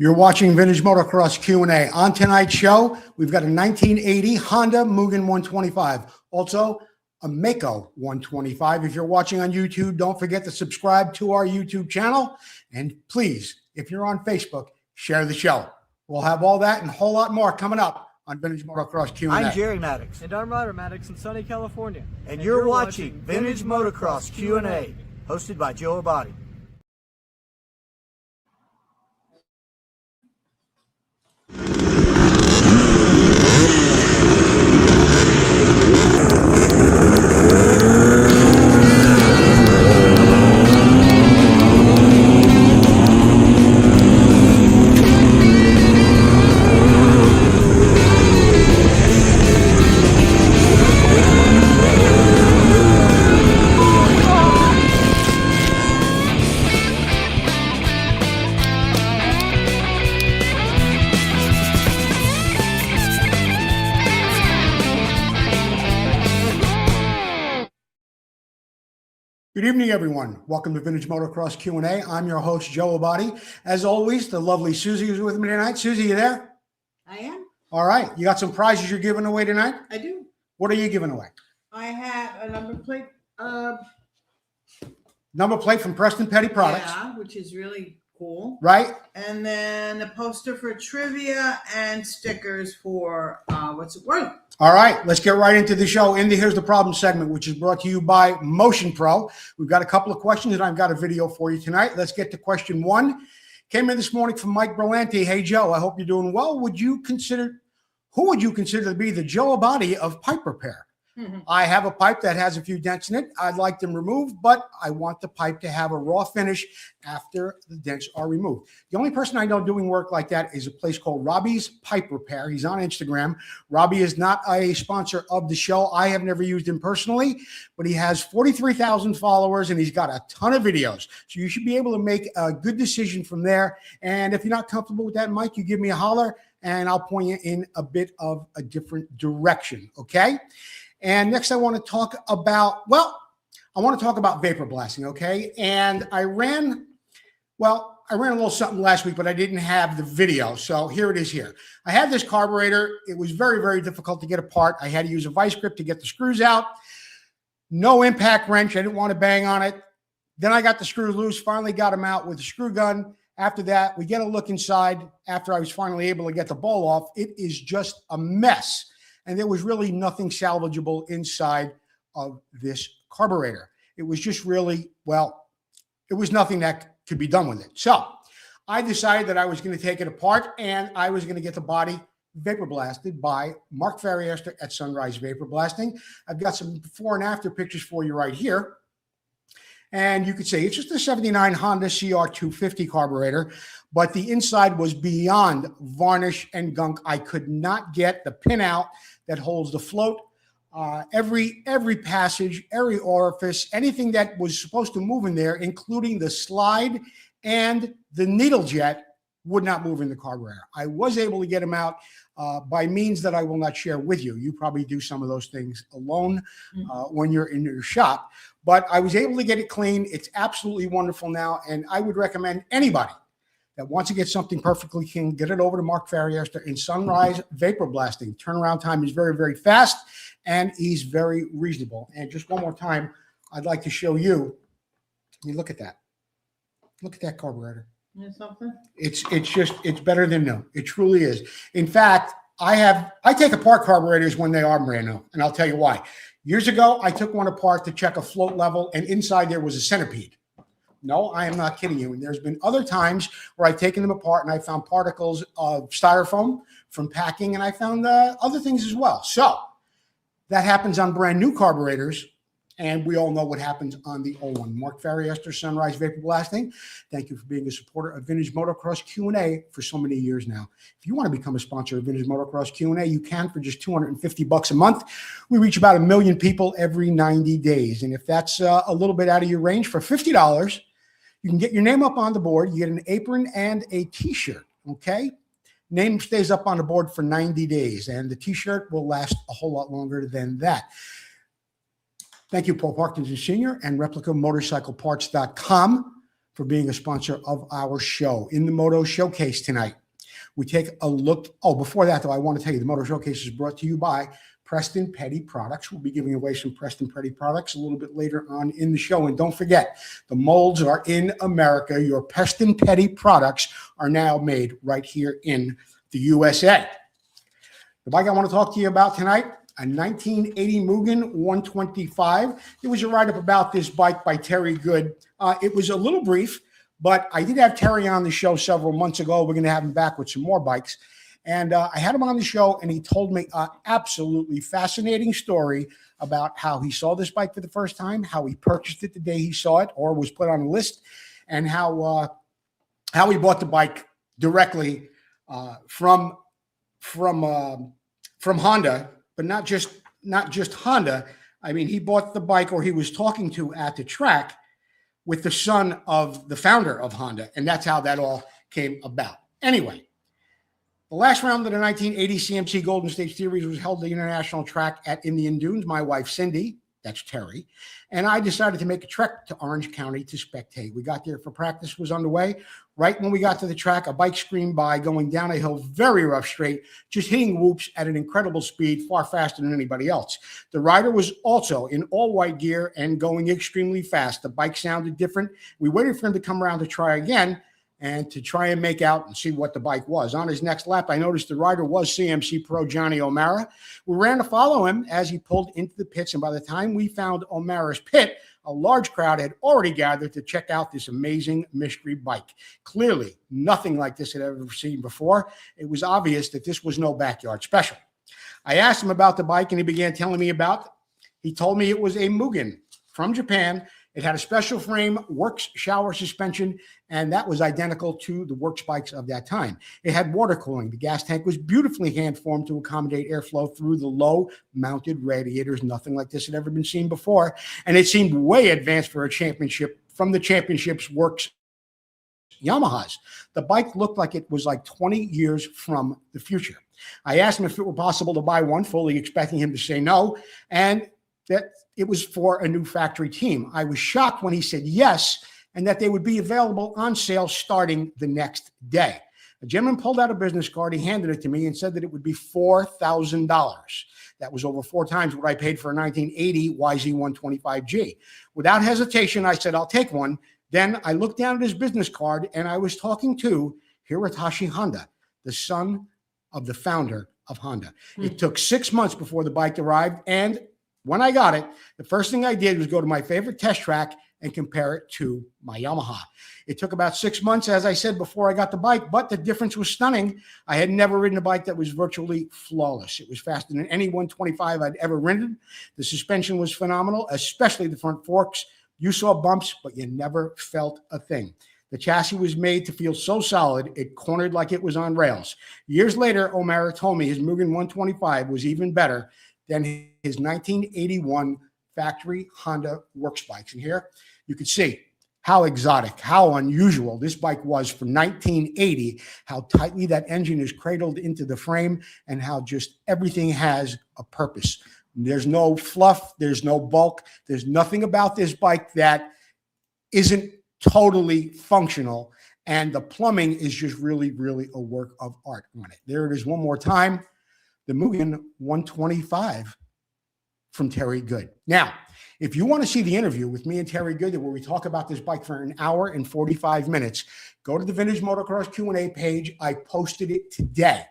You're watching Vintage Motocross Q&A. On tonight's show, we've got a 1980 Honda Mugen 125. Also, a Mako 125. If you're watching on YouTube, don't forget to subscribe to our YouTube channel. And please, if you're on Facebook, share the show. We'll have all that and a whole lot more coming up on Vintage Motocross Q&A. I'm Jerry Maddox. And I'm Ryder Maddox in sunny California. And you're watching Vintage Motocross Q&A, hosted by Joe Abbate. Good evening, everyone. Welcome to Vintage Motocross Q&A. I'm your host, Joe Abbate. As always, the lovely Susie is with me tonight. Susie, you there? I am. All right. You got some prizes you're giving away tonight? I do. What are you giving away? I have a number plate. Number plate from Preston Petty Products. Yeah, which is really cool. Right? And then a poster for trivia and stickers for what's it worth? All right, let's get right into the show. In the Here's the Problem segment, which is brought to you by Motion Pro. We've got a couple of questions, and I've got a video for you tonight. Let's get to question one. Came in this morning from Mike Berlanti. Hey, Joe, I hope you're doing well. Who would you consider to be the Joe Abbate of pipe repair? I have a pipe that has a few dents in it. I'd like them removed, but I want the pipe to have a raw finish after the dents are removed. The only person I know doing work like that is a place called Robbie's Pipe Repair. He's on Instagram. Robbie is not a sponsor of the show. I have never used him personally, but he has 43,000 followers and he's got a ton of videos. So you should be able to make a good decision from there. And if you're not comfortable with that, Mike, you give me a holler and I'll point you in a bit of a different direction. Okay. And next I want to talk about, vapor blasting, okay? And I ran a little something last week, but I didn't have the video. So here it is here. I had this carburetor. It was very, very difficult to get apart. I had to use a vice grip to get the screws out. No impact wrench. I didn't want to bang on it. Then I got the screws loose, finally got them out with a screw gun. After that, we get a look inside. After I was finally able to get the bowl off, it is just a mess. And there was really nothing salvageable inside of this carburetor. It was just really, it was nothing that could be done with it. So I decided that I was going to take it apart and I was going to get the body vapor blasted by Mark Farriester at Sunrise Vapor Blasting. I've got some before and after pictures for you right here. And you could say it's just a 79 Honda CR250 carburetor, but the inside was beyond varnish and gunk. I could not get the pin out that holds the float. Every passage, every orifice, anything that was supposed to move in there, including the slide and the needle jet, would not move in the carburetor. I was able to get them out by means that I will not share with you. You probably do some of those things alone when you're in your shop. But I was able to get it clean. It's absolutely wonderful now. And I would recommend anybody that wants to get something perfectly clean, get it over to Mark Farriester in Sunrise Vapor Blasting. Turnaround time is very, very fast, and he's very reasonable. And just one more time, I'd like to show you. I mean, look at that. Look at that carburetor. Something? It's better than new. It truly is. In fact, I take apart carburetors when they are brand new, and I'll tell you why. Years ago, I took one apart to check a float level, and inside there was a centipede. No, I am not kidding you. And there's been other times where I've taken them apart and I found particles of styrofoam from packing, and I found other things as well. So that happens on brand new carburetors, and we all know what happens on the old one. Mark Farriester, Sunrise Vapor Blasting. Thank you for being a supporter of Vintage Motocross Q&A for so many years now. If you want to become a sponsor of Vintage Motocross Q&A, you can for just $250 a month. We reach about 1 million people every 90 days. And if that's a little bit out of your range, for $50, you can get your name up on the board. You get an apron and a T-shirt, okay? Name stays up on the board for 90 days, and the T-shirt will last a whole lot longer than that. Thank you, Paul Parkinson Sr. and ReplicaMotorcycleParts.com for being a sponsor of our show. In the Moto Showcase tonight, we take a look. Oh, before that, though, I want to tell you the Moto Showcase is brought to you by Preston Petty Products. We'll be giving away some Preston Petty products a little bit later on in the show. And don't forget, the molds are in America. Your Preston Petty products are now made right here in the USA. The bike I want to talk to you about tonight, a 1980 Mugen 125. There was a write-up about this bike by Terry Good. It was a little brief, but I did have Terry on the show several months ago. We're going to have him back with some more bikes. And I had him on the show, and he told me an absolutely fascinating story about how he saw this bike for the first time, how he purchased it the day he saw it or was put on a list, and how he bought the bike directly from Honda, but not just Honda. I mean, he bought the bike, or he was talking to at the track with the son of the founder of Honda, and that's how that all came about. Anyway, the last round of the 1980 CMC Golden State Series was held at the international track at Indian Dunes. My wife, Cindy, that's Terry, and I decided to make a trek to Orange County to spectate. We got there for practice was underway. Right when we got to the track, a bike screamed by going down a hill, very rough straight, just hitting whoops at an incredible speed, far faster than anybody else. The rider was also in all white gear and going extremely fast. The bike sounded different. We waited for him to come around to try again and to try and make out and see what the bike was. On his next lap, I noticed the rider was CMC Pro Johnny O'Mara. We ran to follow him as he pulled into the pits, and by the time we found O'Mara's pit, a large crowd had already gathered to check out this amazing mystery bike. Clearly, nothing like this had ever seen before. It was obvious that this was no backyard special. I asked him about the bike, and he began telling me about it. He told me it was a Mugen from Japan. It had a special frame, Works shower suspension, and that was identical to the Works bikes of that time. It had water cooling. The gas tank was beautifully hand-formed to accommodate airflow through the low-mounted radiators. Nothing like this had ever been seen before, and it seemed way advanced for a championship from the championship's Works Yamahas. The bike looked like it was like 20 years from the future. I asked him if it were possible to buy one, fully expecting him to say no, and that it was for a new factory team. I was shocked when he said yes, and that they would be available on sale starting the next day. A gentleman pulled out a business card. He handed it to me and said that it would be $4,000. That was over 4 times what I paid for a 1980 YZ125G. Without hesitation, I said, I'll take one. Then I looked down at his business card, and I was talking to Hirotoshi Honda, the son of the founder of Honda. It took 6 months before the bike arrived, and when I got it, the first thing I did was go to my favorite test track and compare it to my Yamaha. It took about 6 months, as I said, before I got the bike, but the difference was stunning. I had never ridden a bike that was virtually flawless. It was faster than any 125 I'd ever ridden. The suspension was phenomenal, especially the front forks. You saw bumps, but you never felt a thing. The chassis was made to feel so solid, it cornered like it was on rails. Years later, O'Mara told me his Mugen 125 was even better than his 1981 factory Honda Works bikes. And here you can see how exotic, how unusual this bike was for 1980, how tightly that engine is cradled into the frame, and how just everything has a purpose. There's no fluff, there's no bulk, there's nothing about this bike that isn't totally functional, and the plumbing is just really, really a work of art on it. There it is one more time. The Mugen 125 from Terry Good. Now, if you want to see the interview with me and Terry Good, where we talk about this bike for an hour and 45 minutes, go to the Vintage Motocross Q&A page. I posted it today.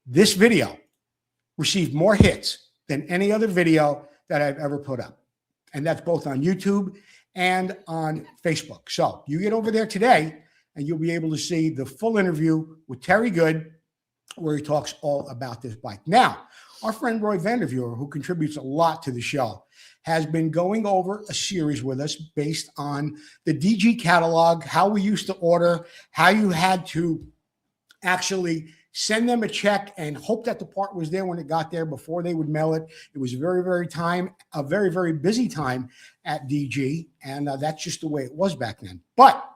This video received more hits than any other video that I've ever put up. And that's both on YouTube and on Facebook. So you get over there today, and you'll be able to see the full interview with Terry Good, where he talks all about this bike. Now, our friend Roy Vanderveer, who contributes a lot to the show, has been going over a series with us based on the DG catalog, how we used to order, how you had to actually send them a check and hope that the part was there when it got there before they would mail it. It was a very, very busy time at DG, and that's just the way it was back then. But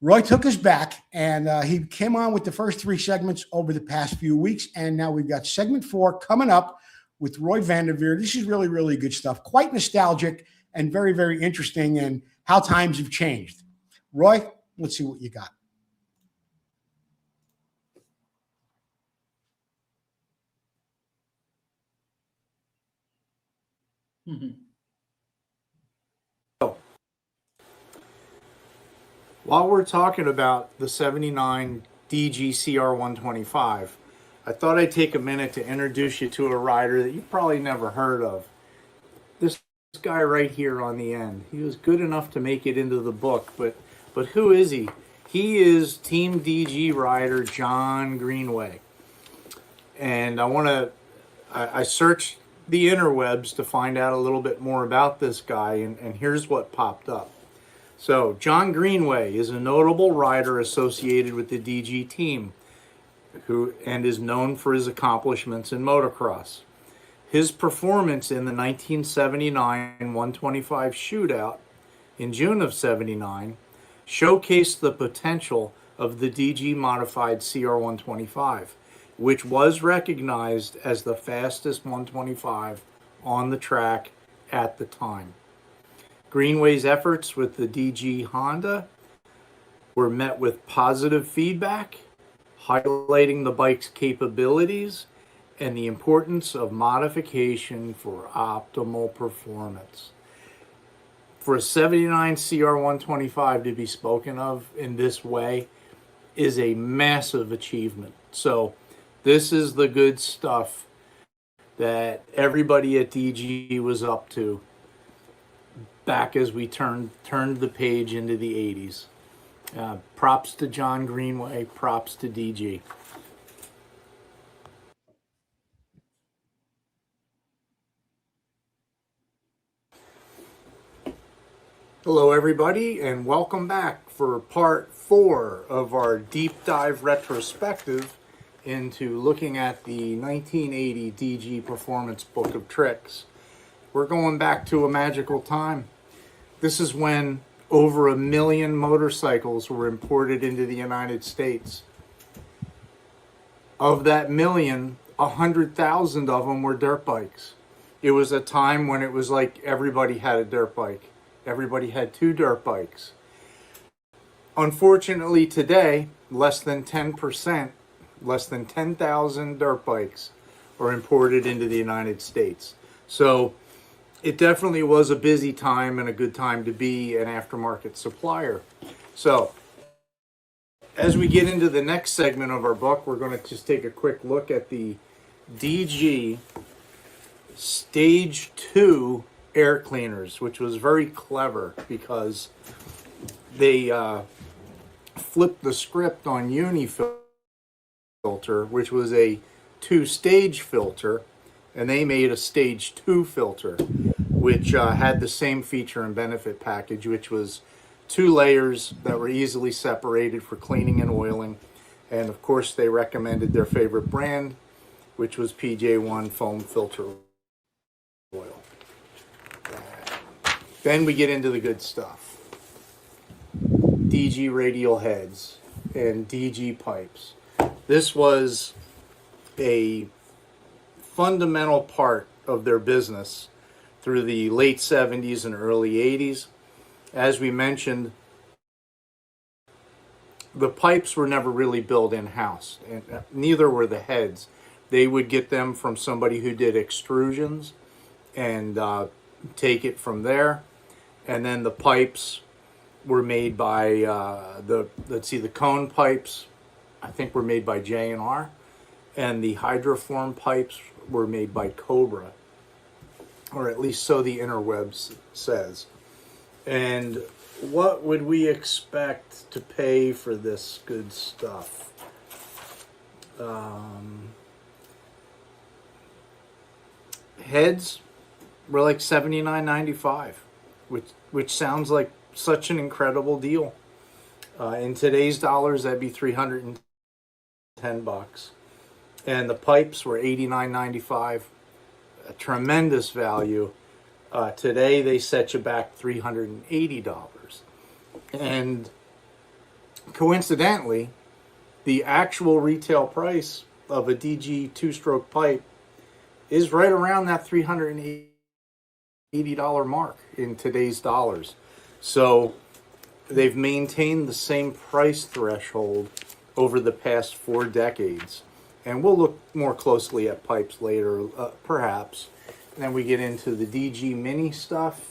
Roy took us back, and he came on with the first 3 segments over the past few weeks, and now we've got segment 4 coming up with Roy Vanderveer. This is really, really good stuff. Quite nostalgic and very, very interesting, and how times have changed. Roy, let's see what you got. While we're talking about the 79 DG CR125, I thought I'd take a minute to introduce you to a rider that you've probably never heard of. This guy right here on the end. He was good enough to make it into the book, but who is he? He is Team DG rider John Greenway. And I searched the interwebs to find out a little bit more about this guy, and here's what popped up. So, John Greenway is a notable rider associated with the DG team, and is known for his accomplishments in motocross. His performance in the 1979 125 shootout in June of '79 showcased the potential of the DG modified CR125, which was recognized as the fastest 125 on the track at the time. Greenway's efforts with the DG Honda were met with positive feedback, highlighting the bike's capabilities and the importance of modification for optimal performance. For a 79 CR125 to be spoken of in this way is a massive achievement. So this is the good stuff that everybody at DG was up to back as we turned the page into the 80s. Props to John Greenway, props to DG. Hello everybody, and welcome back for part 4 of our deep dive retrospective into looking at the 1980 DG Performance Book of Tricks. We're going back to a magical time. This is when over 1 million motorcycles were imported into the United States. Of that million, 100,000 of them were dirt bikes. It was a time when it was like everybody had a dirt bike. Everybody had 2 dirt bikes. Unfortunately today, less than 10%, less than 10,000 dirt bikes are imported into the United States. So it definitely was a busy time and a good time to be an aftermarket supplier. So as we get into the next segment of our book, we're going to just take a quick look at the DG Stage 2 air cleaners, which was very clever because they flipped the script on Unifilter, which was a 2-stage filter, and they made a Stage 2 filter, which had the same feature and benefit package, which was 2 layers that were easily separated for cleaning and oiling. And of course, they recommended their favorite brand, which was PJ1 foam filter oil. Then we get into the good stuff. DG radial heads and DG pipes. This was a fundamental part of their business through the late 70s and early 80s. As we mentioned, the pipes were never really built in-house, and neither were the heads. They would get them from somebody who did extrusions and take it from there. And then the pipes were made by the cone pipes, I think, were made by J&R, and the hydroform pipes were made by Cobra, or at least so the interwebs says. And what would we expect to pay for this good stuff? Heads were like $79.95, which sounds like such an incredible deal. In today's dollars, that'd be $310. And the pipes were $89.95, a tremendous value. Today, they set you back $380. And coincidentally, the actual retail price of a DG 2-stroke pipe is right around that $380 mark in today's dollars. So they've maintained the same price threshold over the past 4 decades. And we'll look more closely at pipes later, perhaps. And then we get into the DG Mini stuff,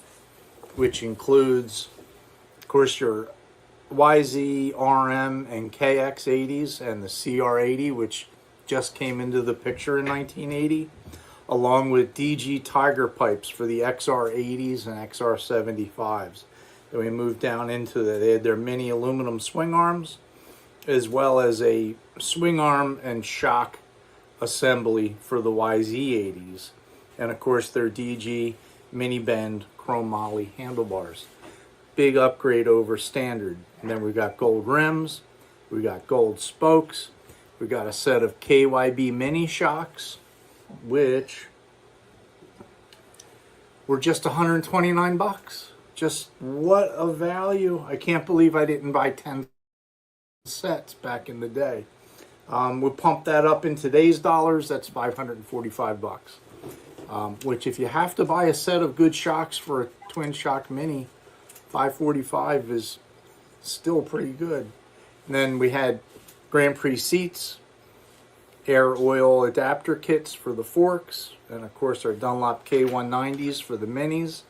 which includes, of course, your YZ, RM, and KX80s, and the CR80, which just came into the picture in 1980, along with DG Tiger pipes for the XR80s and XR75s. Then we moved down into they had their mini aluminum swing arms, as well as a swing arm and shock assembly for the YZ80s. And of course, their DG mini bend chrome moly handlebars. Big upgrade over standard. And then we got gold rims, we got gold spokes, we got a set of KYB mini shocks, which were just 129 bucks. Just what a value. I can't believe I didn't buy 10 sets back in the day. We pump that up in today's dollars, that's 545 bucks. Which if you have to buy a set of good shocks for a twin shock mini, 545 is still pretty good. And then we had Grand Prix seats, air oil adapter kits for the forks, and of course our Dunlop K190s for the minis.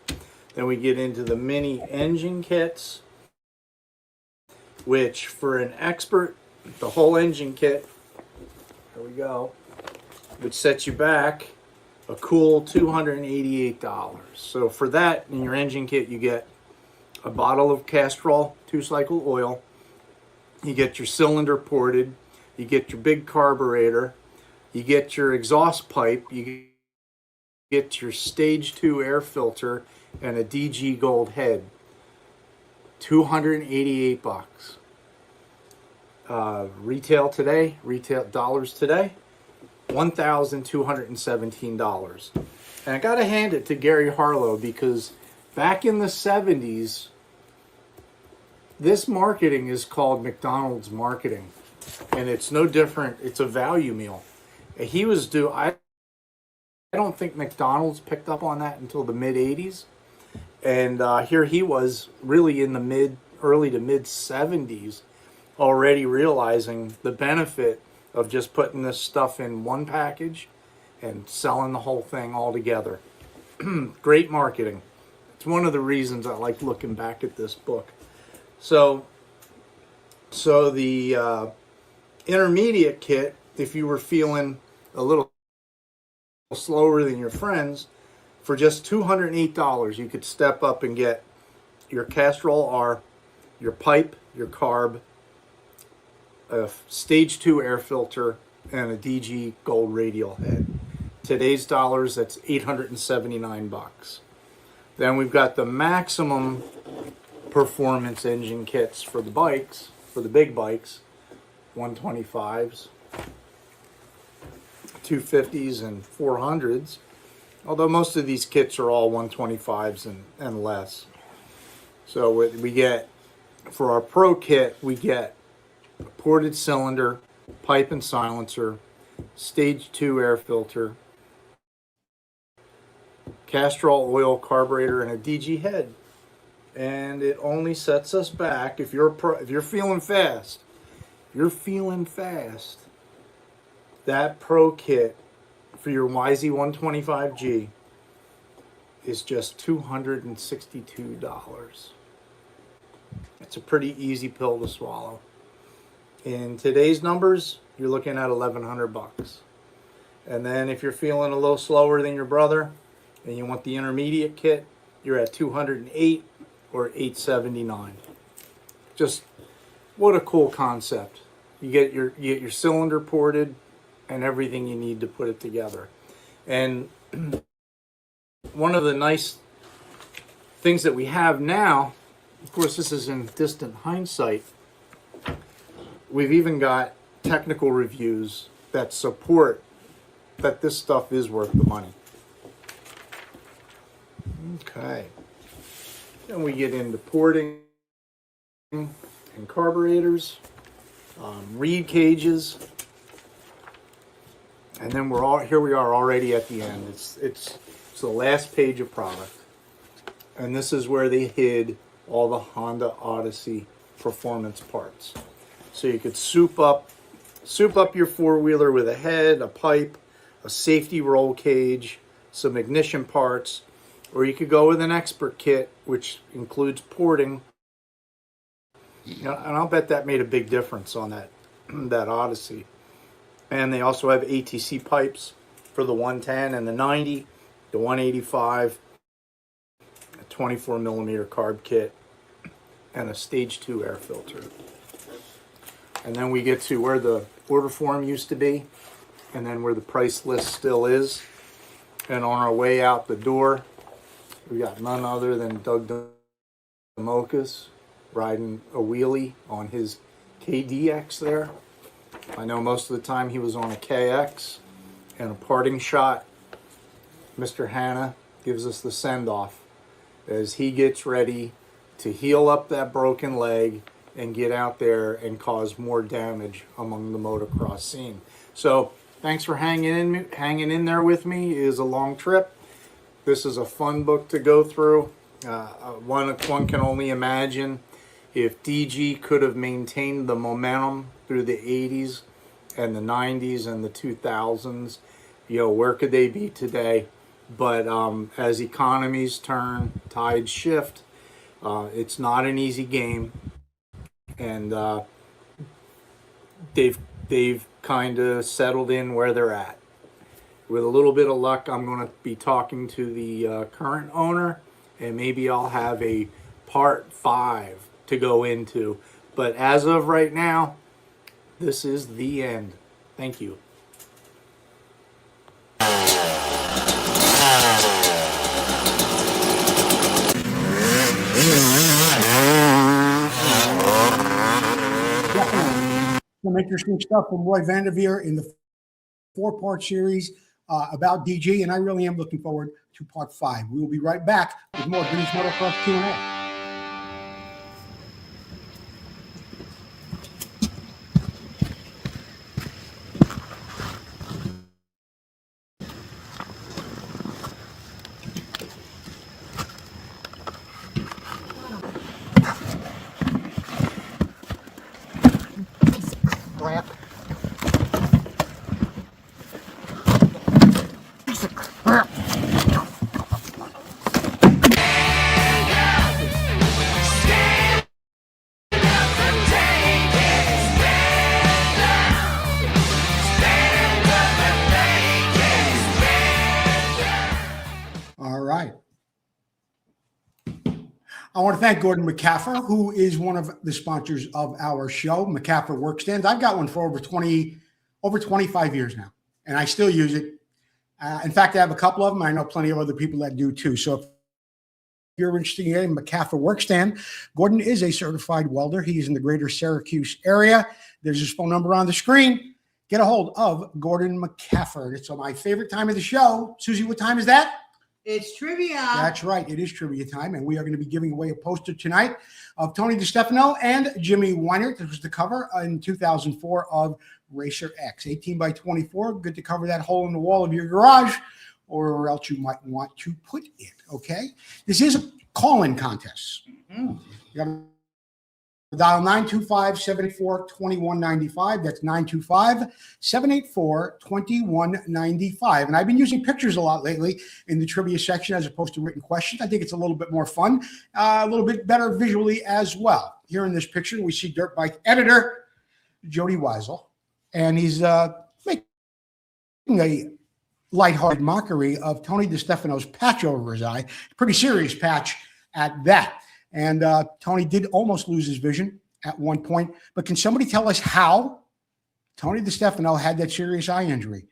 Then we get into the mini engine kits, which for an expert, the whole engine kit, there we go, which sets you back a cool $288. So for that, in your engine kit, you get a bottle of Castrol 2-cycle oil, you get your cylinder ported, you get your big carburetor, you get your exhaust pipe, you get your stage 2 air filter, and a DG gold head. 288 bucks. Retail dollars today, $1,217. And I gotta hand it to Gary Harlow, because back in the 70s, this marketing is called McDonald's marketing, and it's no different. It's a value meal. He was I don't think McDonald's picked up on that until the mid 80s, and here he was really in the early to mid 70s, already realizing the benefit of just putting this stuff in one package and selling the whole thing all together. Great marketing. It's one of the reasons I like looking back at this book. So the intermediate kit, if you were feeling a little slower than your friends, for just $208, you could step up and get your Castrol R, your pipe, your carb, a stage 2 air filter, and a DG gold radial head. Today's dollars, that's 879 bucks. Then we've got the maximum performance engine kits for the bikes, for the big bikes, 125s, 250s, and 400s. Although most of these kits are all 125s and less. So we get, for our Pro kit, we get a ported cylinder, pipe and silencer, stage 2 air filter, Castrol oil carburetor, and a DG head. And it only sets us back, if you're feeling fast, that Pro kit for your YZ125G is just $262. It's a pretty easy pill to swallow. In today's numbers, you're looking at 1,100 bucks. And then if you're feeling a little slower than your brother and you want the intermediate kit, you're at 208 or 879. Just what a cool concept. You get your cylinder ported and everything you need to put it together. And one of the nice things that we have now, of course this is in distant hindsight, we've even got technical reviews that support that this stuff is worth the money. Okay. Then we get into porting and carburetors, reed cages, and then here we are already at the end. It's the last page of product, and this is where they hid all the Honda Odyssey performance parts. So you could soup up your four-wheeler with a head, a pipe, a safety roll cage, some ignition parts, or you could go with an expert kit, which includes porting. You know, and I'll bet that made a big difference on that Odyssey. And they also have ATC pipes for the 110 and the 90, the 185, a 24 millimeter carb kit, and a stage 2 air filter. And then we get to where the order form used to be, and then where the price list still is. And on our way out the door, we got none other than Doug DeMocas riding a wheelie on his KDX there. I know most of the time he was on a KX. And a parting shot, Mr. Hanna gives us the send-off as he gets ready to heal up that broken leg and get out there and cause more damage among the motocross scene. So thanks for hanging in there with me. It is a long trip. This is a fun book to go through. One can only imagine if DG could have maintained the momentum through the 80s and the 90s and the 2000s, you know, where could they be today? But as economies turn, tides shift. It's not an easy game, and they've kind of settled in where they're at. With a little bit of luck, I'm going to be talking to the current owner, and maybe I'll have a part 5 to go into. But as of right now, this is the end. Thank you. Some interesting stuff from Roy Vanderveer in the 4-part series about DG, and I really am looking forward to part 5. We will be right back with more Vintage Motocross Q&A. All right. I want to thank Gordon McCaffer, who is one of the sponsors of our show, McCaffer Workstands. I've got one for over 25 years now, and I still use it. In fact, I have a couple of them. I know plenty of other people that do too. So if you're interested in getting McCaffer Workstand, Gordon is a certified welder. He is in the greater Syracuse area. There's his phone number on the screen. Get a hold of Gordon McCaffer. It's my favorite time of the show. Susie, what time is that? It's trivia. That's right. It is trivia time, and we are going to be giving away a poster tonight of Tony DiStefano and Jimmy Weinert. This was the cover in 2004 of Racer X, 18 by 24. Good to cover that hole in the wall of your garage or wherever else you might want to put it, okay? This is a call-in contest. You got to dial 925-784-2195. That's 925-784-2195. And I've been using pictures a lot lately in the trivia section as opposed to written questions. I think it's a little bit more fun, a little bit better visually as well. Here in this picture, we see dirt bike editor Jody Weisel, and he's making a lighthearted mockery of Tony DiStefano's patch over his eye. Pretty serious patch at that. And Tony did almost lose his vision at one point. But can somebody tell us how Tony DiStefano had that serious eye injury?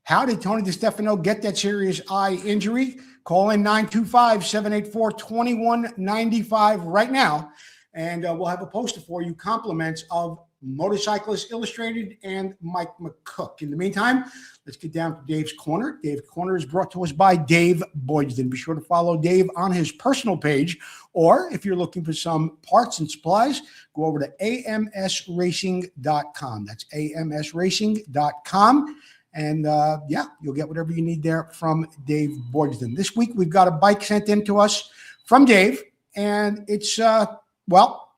How did Tony DiStefano get that serious eye injury? Call in 925-784-2195 right now, and we'll have a poster for you, compliments of Motorcyclist Illustrated and Mike McCook. In the meantime, let's get down to Dave's Corner. Dave's Corner is brought to us by Dave Boydston. Be sure to follow Dave on his personal page, or if you're looking for some parts and supplies, go over to amsracing.com. That's amsracing.com. And yeah, you'll get whatever you need there from Dave Boydston. This week, we've got a bike sent in to us from Dave. and it's, well,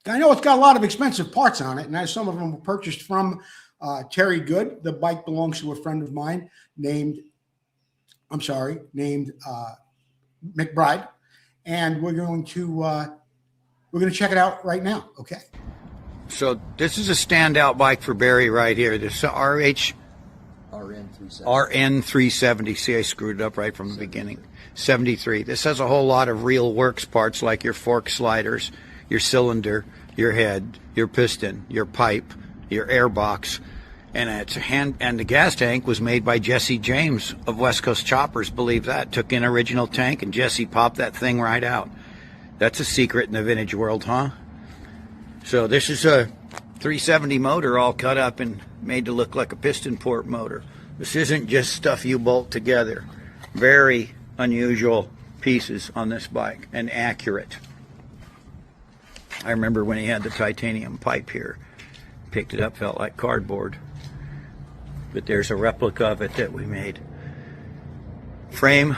I know it's got a lot of expensive parts on it, and some of them were purchased from Terry Good. The bike belongs to a friend of mine named McBride, and we're going to check it out right now. Okay. So this is a standout bike for Barry right here. This RN370. See, I screwed it up right from the beginning. 73. This has a whole lot of real works parts like your fork sliders, your cylinder, your head, your piston, your pipe, your air box, and and the gas tank was made by Jesse James of West Coast Choppers. Believe that. Took in original tank and Jesse popped that thing right out. That's a secret in the vintage world, huh? So this is a 370 motor all cut up and made to look like a piston port motor. This isn't just stuff you bolt together. Very unusual pieces on this bike and accurate. I remember when he had the titanium pipe here. Picked it up, felt like cardboard. But there's a replica of it that we made. Frame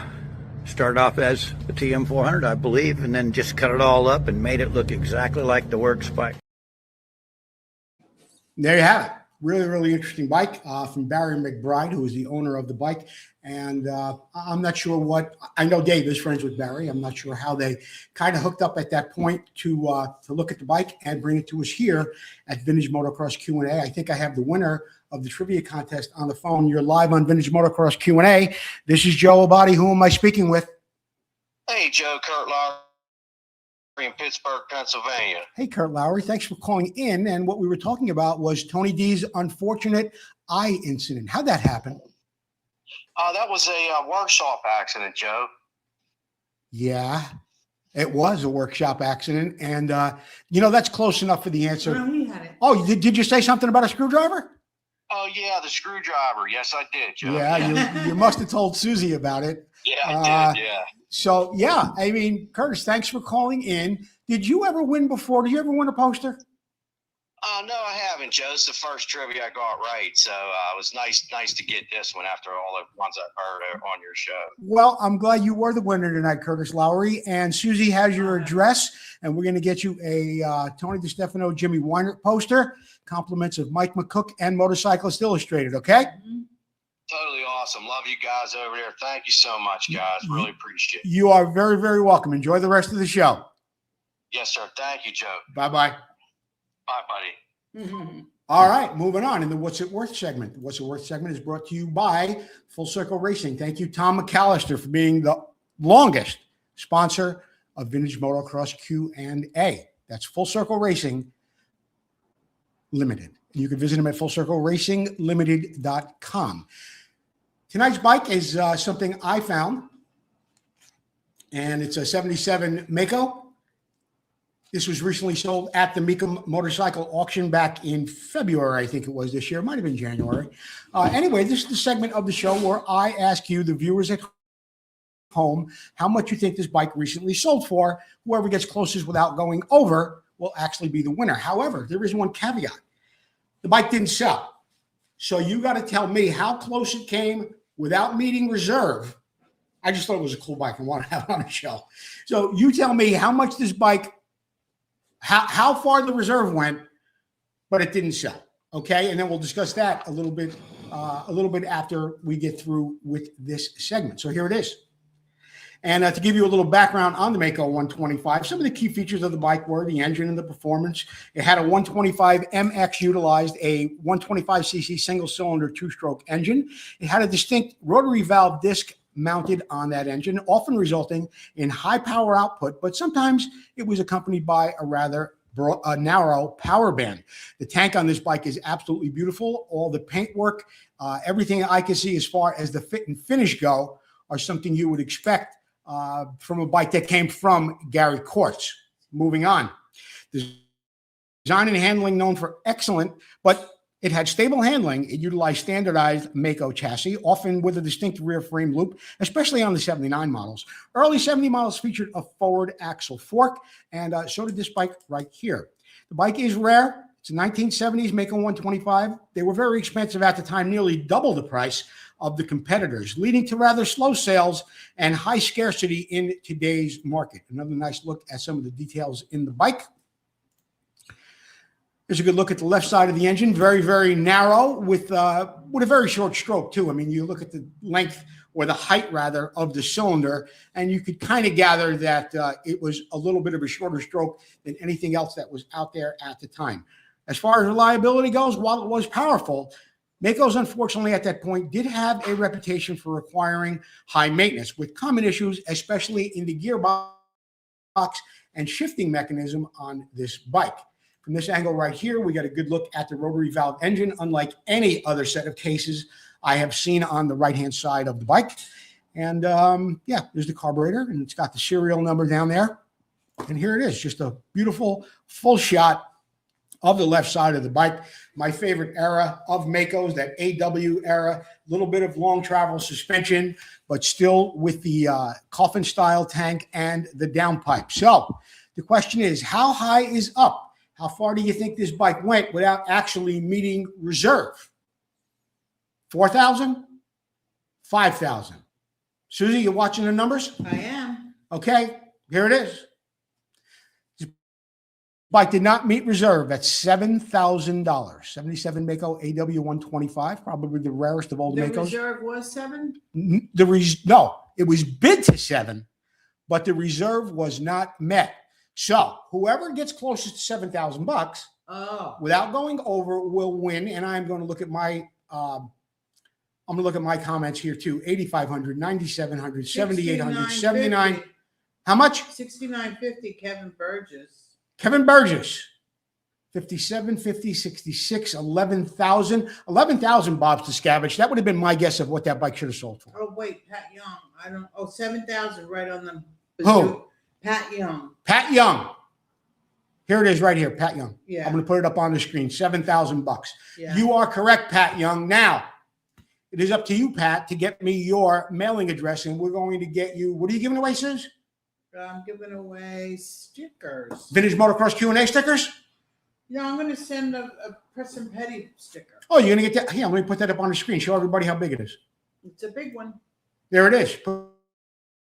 started off as a TM400, I believe, and then just cut it all up and made it look exactly like the works bike. There you have it. Really, really interesting bike from Barry McBride, who is the owner of the bike. And I'm not sure I know Dave is friends with Barry. I'm not sure how they kind of hooked up at that point to look at the bike and bring it to us here at Vintage Motocross Q&A. I think I have the winner of the trivia contest on the phone. You're live on Vintage Motocross Q&A. This is Joe Abbate. Who am I speaking with? Hey, Joe, Kurt Lowry in Pittsburgh, Pennsylvania. Hey, Kurt Lowry. Thanks for calling in. And what we were talking about was Tony D's unfortunate eye incident. How'd that happen? That was a workshop accident, Joe. Yeah, it was a workshop accident. And, that's close enough for the answer. Well, we had it. Oh, did you say something about a screwdriver? Oh, yeah, the screwdriver. Yes, I did, Joe. Yeah, you must have told Susie about it. Yeah, I did, yeah. So, yeah, I mean, Curtis, thanks for calling in. Did you ever win before? Did you ever win a poster? No, I haven't, Joe. It's the first trivia I got right. So it was nice to get this one after all the ones I heard on your show. Well, I'm glad you were the winner tonight, Curtis Lowry. And Susie has your address, and we're going to get you a Tony DiStefano, Jimmy Weinert poster, compliments of Mike McCook and Motorcyclist Illustrated, okay? Totally awesome. Love you guys over there. Thank you so much, guys. Really appreciate it. You are very, very welcome. Enjoy the rest of the show. Yes, sir. Thank you, Joe. Bye-bye. Bye, buddy. All right, moving on in the What's It Worth segment. The What's It Worth segment is brought to you by Full Circle Racing. Thank you, Tom McAllister, for being the longest sponsor of Vintage Motocross Q&A. That's Full Circle Racing Limited. You can visit them at fullcircleracing.limited.com. Tonight's bike is something I found, and it's a 77 Mako. This was recently sold at the Mecum Motorcycle Auction back in February, I think it was this year. It might have been January. Anyway, this is the segment of the show where I ask you, the viewers at home, how much you think this bike recently sold for. Whoever gets closest without going over will actually be the winner. However, there is one caveat. The bike didn't sell. So you got to tell me how close it came without meeting reserve. I just thought it was a cool bike and wanted to have it on the show. So you tell me how much this bike, how far the reserve went, but it didn't sell. Okay, and then we'll discuss that a little bit after we get through with this segment. So here it is. And to give you a little background on the Mako 125, some of the key features of the bike were the engine and the performance. It had a 125 MX utilized a 125cc single-cylinder two-stroke engine. It had a distinct rotary valve disc mounted on that engine, often resulting in high power output, but sometimes it was accompanied by a rather narrow power band. The tank on this bike is absolutely beautiful. All the paintwork, everything I can see as far as the fit and finish go are something you would expect from a bike that came from Gary Quartz. Moving on. The design and handling known for excellent, but it had stable handling. It utilized standardized Mako chassis, often with a distinct rear frame loop, especially on the 79 models. Early 70 models featured a forward axle fork, and so did this bike right here. The bike is rare. It's a 1970s Mako 125. They were very expensive at the time, nearly double the price of the competitors, leading to rather slow sales and high scarcity in today's market. Another nice look at some of the details in the bike. Here's a good look at the left side of the engine. Very, very narrow with a very short stroke too. I mean, you look at the length or the height rather of the cylinder, and you could kind of gather that it was a little bit of a shorter stroke than anything else that was out there at the time. As far as reliability goes, while it was powerful, Makos, unfortunately, at that point, did have a reputation for requiring high maintenance with common issues, especially in the gearbox and shifting mechanism on this bike. From this angle right here, we got a good look at the rotary valve engine, unlike any other set of cases I have seen on the right-hand side of the bike. And yeah, there's the carburetor, and it's got the serial number down there. And here it is, just a beautiful full shot of the left side of the bike. My favorite era of Makos, that AW era, a little bit of long travel suspension, but still with the coffin style tank and the downpipe. So the question is, how high is up? How far do you think this bike went without actually meeting reserve? 4,000? 5,000? Susie, you watching the numbers? I am. Okay, here it is. Bike did not meet reserve at $7,000. 77 Mako AW125, probably the rarest of all the The Makos. reserve was 7? No, it was bid to 7, but the reserve was not met. So whoever gets closest to $7,000 without going over will win. And I'm going to look at my comments here too. 8,500, 9,700, 7,800, 79. How much? 69.50. Kevin Burgess. Kevin Burgess, 57, 50, 66, 11,000. 11,000 Bob's to scavenge. That would have been my guess of what that bike should have sold for. Oh, wait, Pat Young. 7,000 right on the. Who? Pat Young. Pat Young. Here it is right here, Pat Young. Yeah. I'm going to put it up on the screen, $7,000. Yeah. You are correct, Pat Young. Now, it is up to you, Pat, to get me your mailing address, and we're going to get you, what are you giving away, Suze? I'm giving away stickers. Vintage Motocross Q&A stickers? Yeah, I'm going to send a Preston Petty sticker. Oh, you're going to get that? Here, let me put that up on the screen. Show everybody how big it is. It's a big one. There it is. Put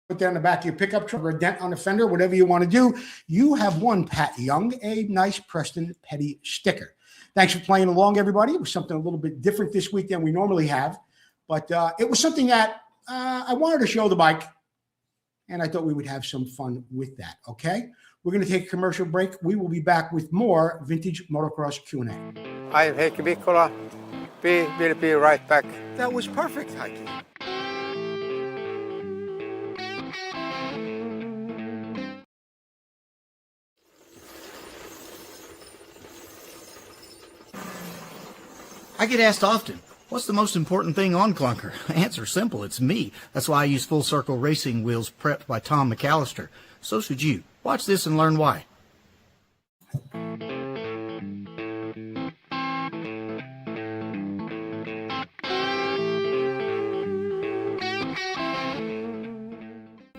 that on the back of your pickup truck or a dent on the fender, whatever you want to do. You have won, Pat Young, a nice Preston Petty sticker. Thanks for playing along, everybody. It was something a little bit different this week than we normally have. But it was something that I wanted to show the bike, and I thought we would have some fun with that, okay? We're going to take a commercial break. We will be back with more Vintage Motocross Q&A. I'm Heikki Mikkola. We'll be right back. That was perfect, Heikki. I get asked often, what's the most important thing on Clunker? Answer simple, it's me. That's why I use Full Circle Racing wheels prepped by Tom McAllister. So should you. Watch this and learn why.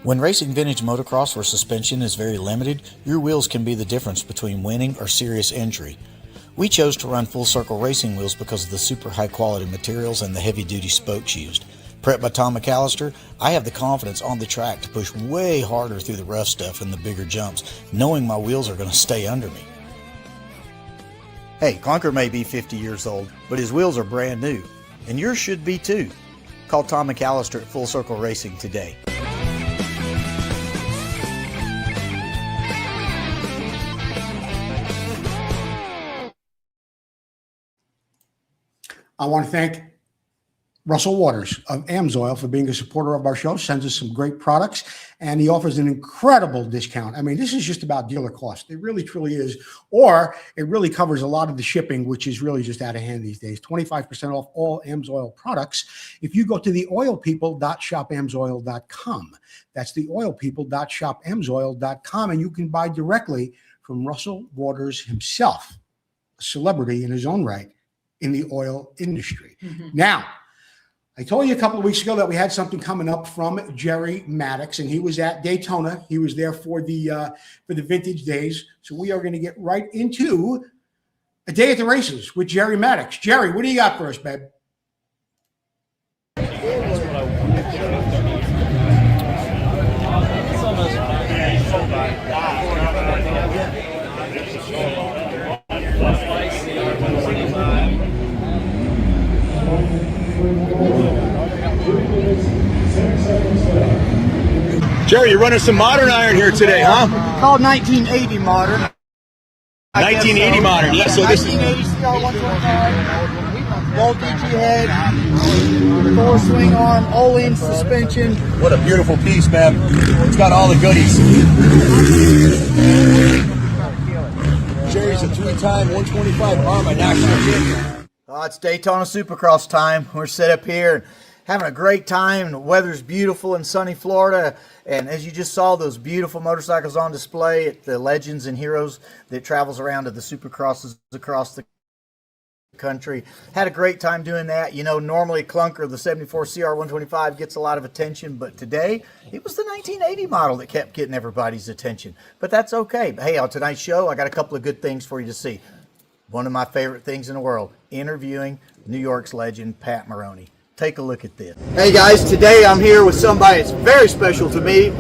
When racing vintage motocross where suspension is very limited, your wheels can be the difference between winning or serious injury. We chose to run Full Circle Racing wheels because of the super high quality materials and the heavy duty spokes used. Prepped by Tom McAllister, I have the confidence on the track to push way harder through the rough stuff and the bigger jumps, knowing my wheels are going to stay under me. Hey, Clunker may be 50 years old, but his wheels are brand new, and yours should be too. Call Tom McAllister at Full Circle Racing today. I want to thank Russell Waters of AMSOIL for being a supporter of our show, sends us some great products, and he offers an incredible discount. I mean, this is just about dealer cost. It really, truly is. Or it really covers a lot of the shipping, which is really just out of hand these days. 25% off all AMSOIL products if you go to the oilpeople.shopamsoil.com. That's the oilpeople.shopamsoil.com, and you can buy directly from Russell Waters himself, a celebrity in his own right in the oil industry. Now, I told you a couple of weeks ago that we had something coming up from Jerry Maddox, and he was at Daytona. He was there for the Vintage Days. So we are going to get right into A Day at the Races with Jerry Maddox. Jerry, what do you got for us, babe? Jerry, you're running some modern iron here today, huh? Called 1980 modern. 1980 modern, yeah. So this is 1980 CR 125, gold DG head, 4-swing arm, all-in suspension. what a beautiful piece, man. It's got all the goodies. Jerry's a 3-time 125 ARMA national champion. Oh, it's Daytona Supercross time. We're set up here having a great time. The weather's beautiful in sunny Florida. And as you just saw, those beautiful motorcycles on display at the Legends and Heroes that travels around to the Supercrosses across the country. Had a great time doing that. You know, normally Clunker, the 74 CR 125, gets a lot of attention, but today it was the 1980 model that kept getting everybody's attention. But that's okay. But hey, on tonight's show, I got a couple of good things for you to see. One of my favorite things in the world, interviewing New York's legend, Pat Maroney. Take a look at this. Hey guys, today I'm here with somebody that's very special to me.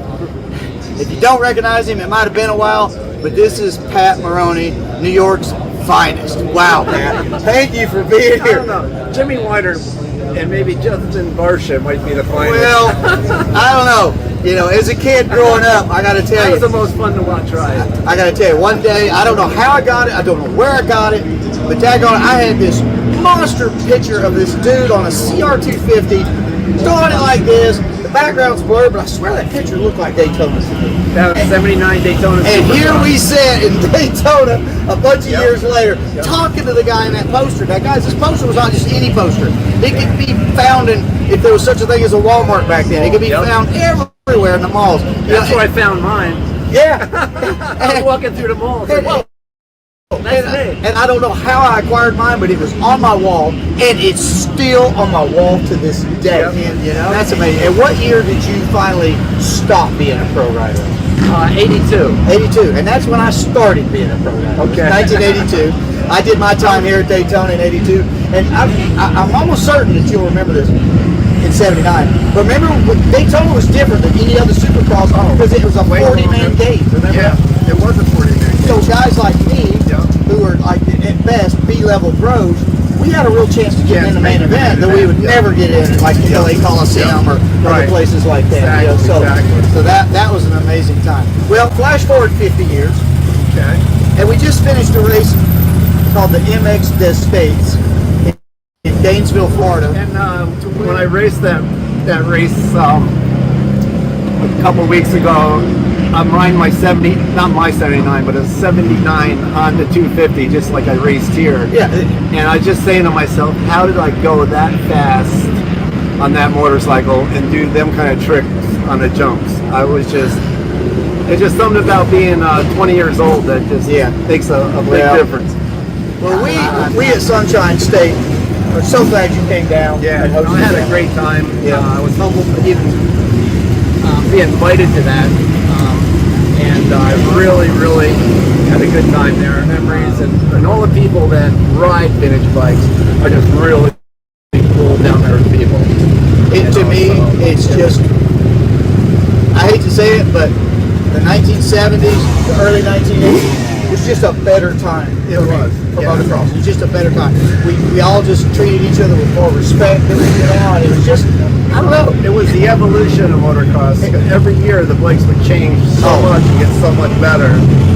If you don't recognize him, it might have been a while, but this is Pat Maroney, New York's finest. Wow, Pat. Thank you for being here. I don't know. Jimmy Whiter and maybe Justin Barsha might be the finest. Well, I don't know. You know, as a kid growing up, I got to tell you. That was the most fun to watch ride. I got to tell you, one day, I don't know how I got it, I don't know where I got it, but daggone it, I had this monster picture of this dude on a CR250 doing it like this. The background's blurred, but I swear that picture looked like Daytona to me. That was 79 Daytona. And here we sit in Daytona a bunch of years later, talking to the guy in that poster. Now, guys, this poster was not just any poster. It could be found in, if there was such a thing as a Walmart back then, it could be found everywhere in the malls. That's where I found mine. Yeah. I was walking through the mall. And I don't know how I acquired mine, but it was on my wall, and it's still on my wall to this day. You know? That's amazing. And what year did you finally stop being a pro rider? 82. 82, and that's when I started being a pro rider. Okay. 1982. I did my time here at Daytona in 82, and I'm almost certain that you'll remember this in 79. But remember, Daytona was different than any other Supercross because it was a 40-man gate. Remember? Yeah, it was a 40-man gate. So guys like me, who are like at best B-level pros, we had a real chance to get in the main event that we would never get in, like the LA Coliseum or other places like that. Exactly, so that was an amazing time. Well, flash forward 50 years, and we just finished a race called the MX des States in Gainesville, Florida. And when I raced that race a couple weeks ago, I'm riding my 70, not my 79, but a 79 Honda 250, just like I raced here. Yeah. And I was just saying to myself, how did I go that fast on that motorcycle and do them kind of tricks on the jumps? It's just something about being 20 years old that just makes a big difference. Well, we at Sunshine State are so glad you came down. Yeah, and I had a great time. I was humbled to even be invited to that. And I really, really had a good time there. Memories and all the people that ride vintage bikes are just really cool, down there people. To me, it's just, I hate to say it, but the 1970s, the early 1980s, was just a better time. It was. For motocross. It was just a better time. We all just treated each other with more respect. And it was just, I don't know. It was the evolution of motocross. Every year the bikes would change so much and get so much better.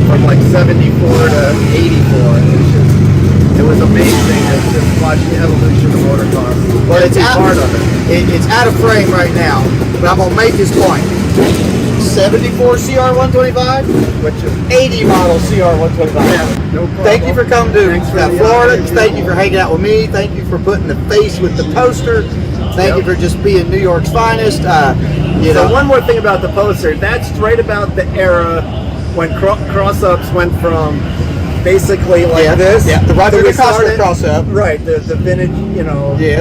From like 74 to 84. It was amazing to just watch the evolution of motocross. But it's part of it. It's out of frame right now. But I'm gonna make this point. 74 CR 125, which is 80 model CR 125. Yeah, no problem. Thank you for coming to Florida. Thank you for hanging out with me. Thank you for putting the face with the poster. Thank you for just being New York's finest. So one more thing about the poster. That's right about the era when cross-ups went from basically like this. Yeah, the Roger DeCosta cross-up. Right, the vintage,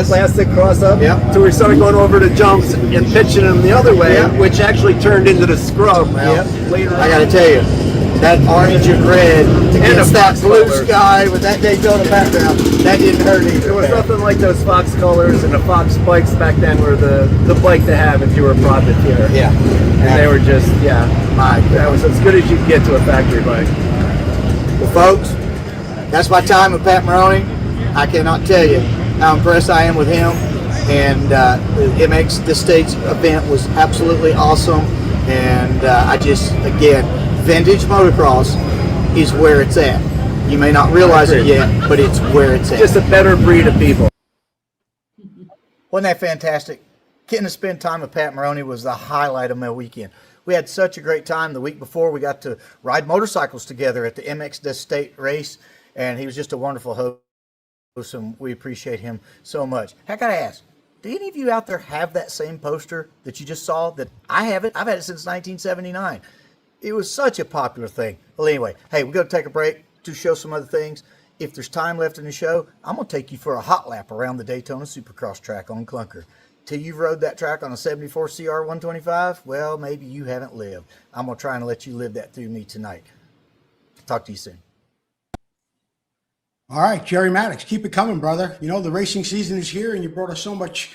plastic cross-up. Yeah. So we started going over to jumps and pitching them the other way, which actually turned into the scrub. Well, later I got to tell you, that orange and red against that Fox blue colors. sky with that Daytona background, that didn't hurt either. It was nothing like those Fox colors, and the Fox bikes back then were the bike to have if you were a profiteer. Yeah. And they were just, that was as good as you could get to a factory bike. Well, folks, that's my time with Pat Maroney. I cannot tell you how impressed I am with him. And the States event was absolutely awesome. And I just, again, Vintage Motocross is where it's at. You may not realize it yet, but it's where it's at. Just a better breed of people. Wasn't that fantastic? Getting to spend time with Pat Maroney was the highlight of my weekend. We had such a great time. The week before, we got to ride motorcycles together at the MX State race, and he was just a wonderful host, and we appreciate him so much. I gotta ask, do any of you out there have that same poster that you just saw? That I have it. I've had it since 1979. It was such a popular thing. Well, anyway, hey, we're going to take a break to show some other things. If there's time left in the show, I'm going to take you for a hot lap around the Daytona Supercross track on Clunker. Till you've rode that track on a 74 CR 125, well, maybe you haven't lived. I'm going to try and let you live that through me tonight. Talk to you soon. All right, Jerry Maddox, keep it coming, brother. You know, the racing season is here, and you brought us so much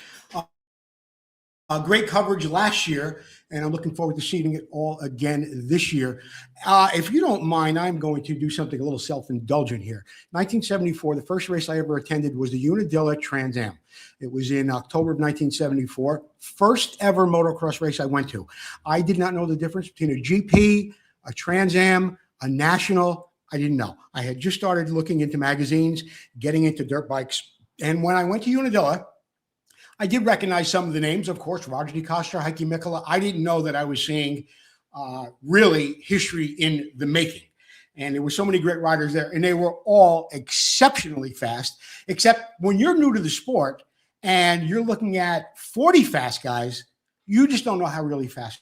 great coverage last year, and I'm looking forward to seeing it all again this year. If you don't mind, I'm going to do something a little self-indulgent here. 1974, the first race I ever attended was the Unadilla Trans Am. It was in October of 1974. First ever motocross race I went to. I did not know the difference between a GP, a Trans Am, a National. I didn't know. I had just started looking into magazines, getting into dirt bikes. And when I went to Unadilla, I did recognize some of the names, of course, Roger DeCoster, Heike Mikkola. I didn't know that I was seeing really history in the making. And there were so many great riders there, and they were all exceptionally fast, except when you're new to the sport and you're looking at 40 fast guys, you just don't know how really fast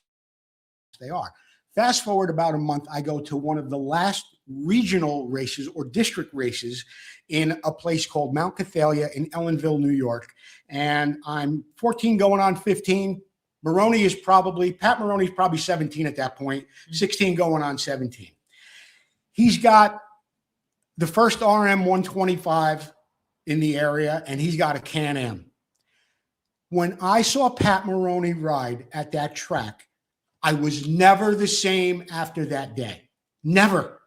they are. Fast forward about a month, I go to one of the last regional races or district races in a place called Mount Cathalia in Ellenville, New York. And I'm 14 going on 15. Pat Maroney's probably 17 at that point, 16 going on 17. He's got the first RM 125 in the area, and he's got a Can-Am. When I saw Pat Maroney ride at that track, I was never the same after that day. Never.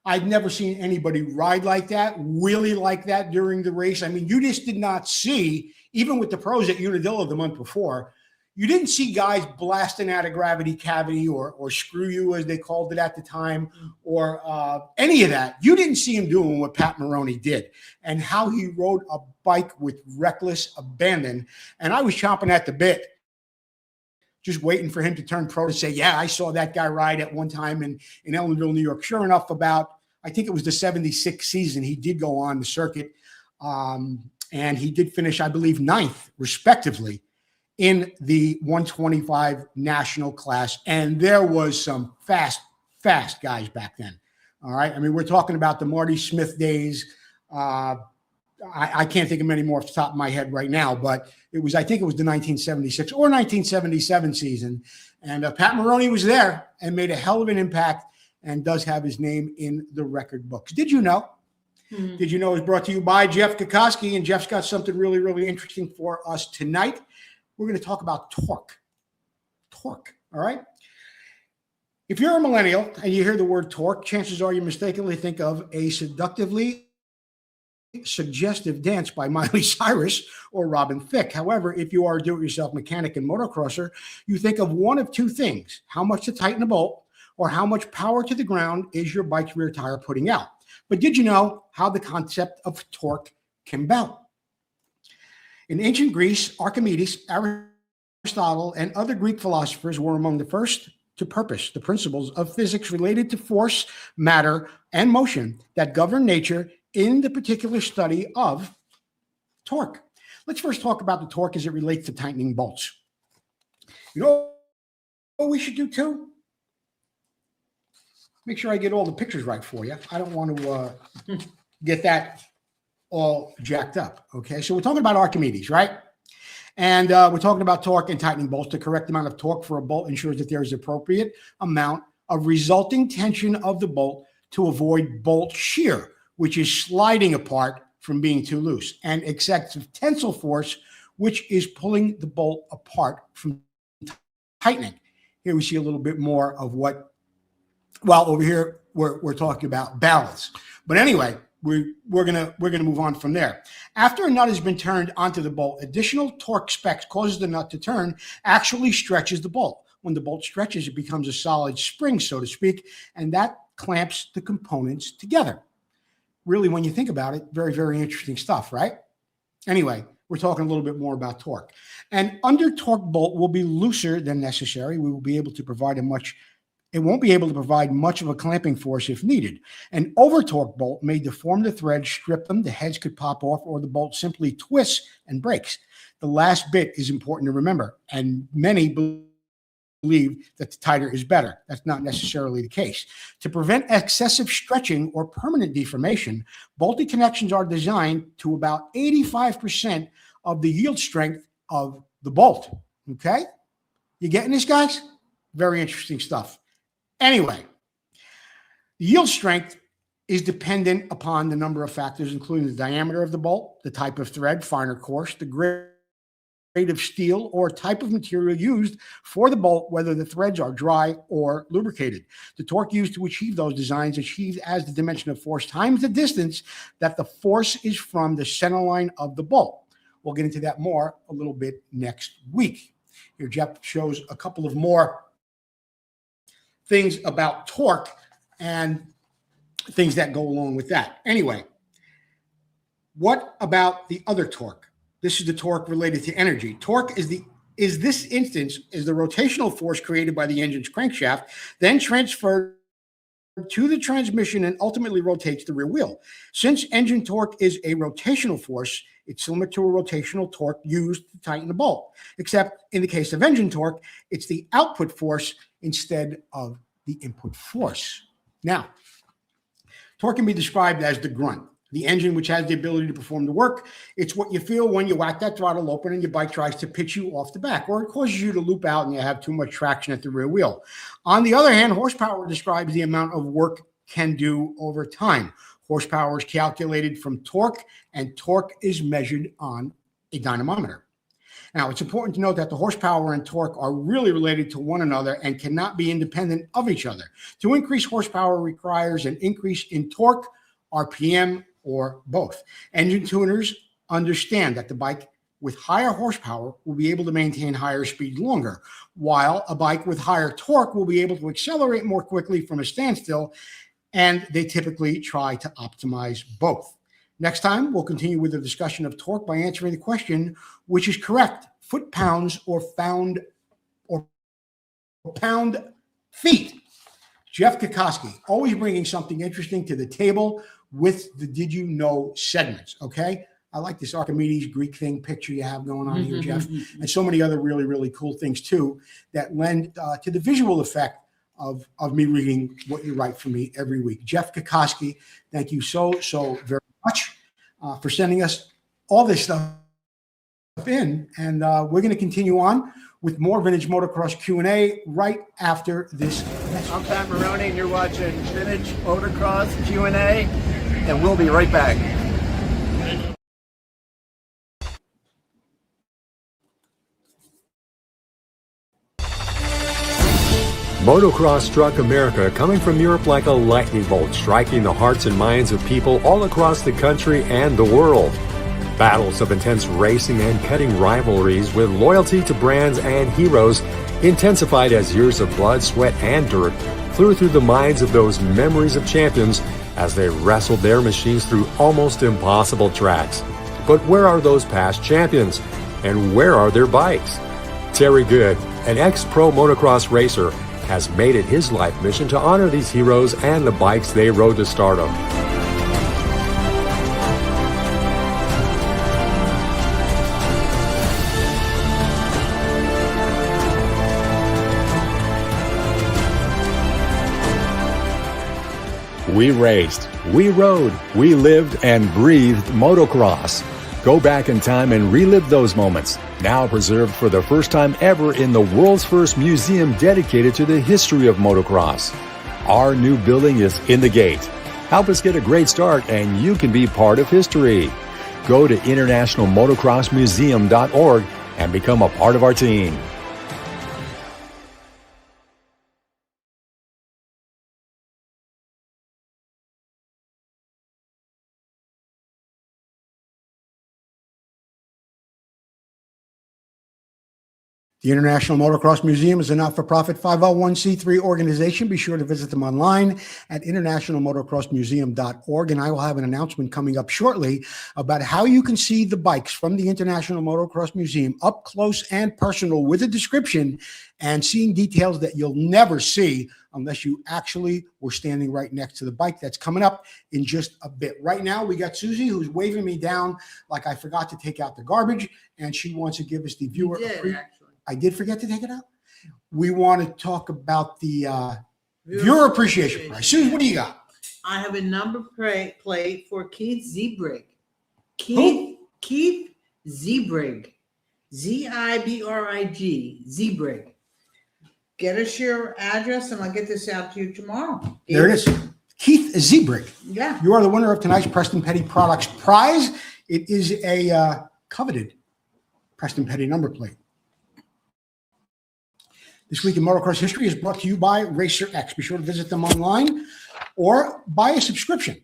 I'd never seen anybody ride like that, really like that during the race. I mean, you just did not see, even with the pros at Unadilla the month before, you didn't see guys blasting out of gravity cavity or screw you, as they called it at the time, or any of that. You didn't see him doing what Pat Maroney did and how he rode a bike with reckless abandon. And I was chomping at the bit, just waiting for him to turn pro to say, yeah, I saw that guy ride at one time in Ellenville, New York. Sure enough, I think it was the 76 season, he did go on the circuit. And he did finish, I believe, 9th, respectively, in the 125 national class. And there was some fast guys back then. All right. I mean, we're talking about the Marty Smith days. I can't think of many more off the top of my head right now, but I think it was the 1976 or 1977 season. And Pat Maroney was there and made a hell of an impact and does have his name in the record books. Did you know? Mm-hmm. Did you know it was brought to you by Jeff Kokoski? And Jeff's got something really, really interesting for us tonight. We're going to talk about torque. Torque, all right? If you're a millennial and you hear the word torque, chances are you mistakenly think of a seductively suggestive dance by Miley Cyrus or Robin Thicke. However, if you are a do-it-yourself mechanic and motocrosser, you think of one of two things: how much to tighten a bolt or how much power to the ground is your bike's rear tire putting out. But did you know how the concept of torque came about? In ancient Greece, Archimedes, Aristotle, and other Greek philosophers were among the first to purpose the principles of physics related to force, matter, and motion that govern nature in the particular study of torque. Let's first talk about the torque as it relates to tightening bolts. You know what we should do too? Make sure I get all the pictures right for you. I don't want to get that all jacked up, okay? So we're talking about Archimedes, right? And we're talking about torque and tightening bolts. The correct amount of torque for a bolt ensures that there is appropriate amount of resulting tension of the bolt to avoid bolt shear, which is sliding apart from being too loose, and excessive tensile force, which is pulling the bolt apart from tightening. Here we see a little bit more of what, well, over here we're talking about balance. But anyway, we're gonna move on from there. After a nut has been turned onto the bolt, additional torque specs causes the nut to turn, actually stretches the bolt. When the bolt stretches, it becomes a solid spring, so to speak, and that clamps the components together. Really, when you think about it, very, very interesting stuff, right? Anyway, we're talking a little bit more about torque. An under torque bolt will be looser than necessary. We will be able to provide it won't be able to provide much of a clamping force if needed. An over torque bolt may deform the threads, strip them, the heads could pop off, or the bolt simply twists and breaks. The last bit is important to remember, and many believe that the tighter is better. That's not necessarily the case. To prevent excessive stretching or permanent deformation, bolted connections are designed to about 85% of the yield strength of the bolt. Okay? You getting this, guys? Very interesting stuff. Anyway, the yield strength is dependent upon the number of factors, including the diameter of the bolt, the type of thread, fine or coarse, the grade of steel or type of material used for the bolt, whether the threads are dry or lubricated. The torque used to achieve those designs achieved as the dimension of force times the distance that the force is from the center line of the bolt. We'll get into that more a little bit next week. Here, Jeff shows a couple of more things about torque and things that go along with that. Anyway, what about the other torque? This is the torque related to energy. Torque is the rotational force created by the engine's crankshaft, then transferred to the transmission and ultimately rotates the rear wheel. Since engine torque is a rotational force, it's similar to a rotational torque used to tighten the bolt, except in the case of engine torque, it's the output force instead of the input force. Now, torque can be described as the grunt, the engine which has the ability to perform the work. It's what you feel when you whack that throttle open and your bike tries to pitch you off the back, or it causes you to loop out and you have too much traction at the rear wheel. On the other hand, horsepower describes the amount of work can do over time. Horsepower is calculated from torque, and torque is measured on a dynamometer. Now, it's important to note that the horsepower and torque are really related to one another and cannot be independent of each other. To increase horsepower requires an increase in torque, RPM, or both. Engine tuners understand that the bike with higher horsepower will be able to maintain higher speed longer, while a bike with higher torque will be able to accelerate more quickly from a standstill, and they typically try to optimize both. Next time, we'll continue with the discussion of torque by answering the question, which is correct, foot-pounds or pound-feet. Jeff Kokoski, always bringing something interesting to the table with the Did You Know segments, okay? I like this Archimedes Greek thing picture you have going on here, Jeff, and so many other really, really cool things, too, that lend to the visual effect of me reading what you write for me every week. Jeff Kokoski, thank you so very much for sending us all this stuff in, and we're going to continue on with more Vintage Motocross Q&A right after this message. I'm Pat Maroney, and you're watching Vintage Motocross Q&A, and we'll be right back. Motocross struck America, coming from Europe like a lightning bolt, striking the hearts and minds of people all across the country and the world. Battles of intense racing and cutting rivalries with loyalty to brands and heroes intensified as years of blood, sweat, and dirt flew through the minds of those memories of champions as they wrestled their machines through almost impossible tracks. But where are those past champions? And where are their bikes? Terry Good, an ex-pro motocross racer, has made it his life mission to honor these heroes and the bikes they rode to stardom. We raced, we rode, we lived and breathed motocross. Go back in time and relive those moments, now preserved for the first time ever in the world's first museum dedicated to the history of motocross. Our new building is in the gate. Help us get a great start and you can be part of history. Go to internationalmotocrossmuseum.org and become a part of our team. The International Motocross Museum is a not-for-profit 501c3 organization. Be sure to visit them online at internationalmotocrossmuseum.org. And I will have an announcement coming up shortly about how you can see the bikes from the International Motocross Museum up close and personal with a description and seeing details that you'll never see unless you actually were standing right next to the bike. That's coming up in just a bit. Right now, we got Susie who's waving me down like I forgot to take out the garbage, and she wants to give us the viewer. I did forget to take it out. We want to talk about the viewer appreciation prize. Susan, what do you got? I have a number plate for Keith Zebrig. Keith Zebrig. Zibrig. Zebrig. Get us your address and I'll get this out to you tomorrow. There it is. Keith Zebrig. Yeah. You are the winner of tonight's Preston Petty Products prize. It is a coveted Preston Petty number plate. This Week in Motocross History is brought to you by Racer X. Be sure to visit them online or buy a subscription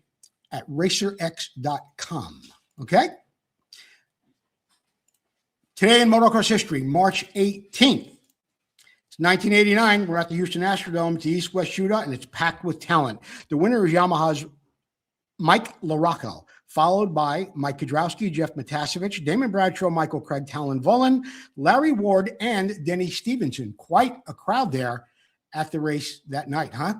at racerx.com. Okay? Today in Motocross History, March 18th. It's 1989. We're at the Houston Astrodome. It's the East-West Shootout, and it's packed with talent. The winner is Yamaha's Mike LaRocco, followed by Mike Kudrowski, Jeff Matasevich, Damon Bradshaw, Michael Craig, Talon Volin, Larry Ward, and Denny Stevenson. Quite a crowd there at the race that night, huh?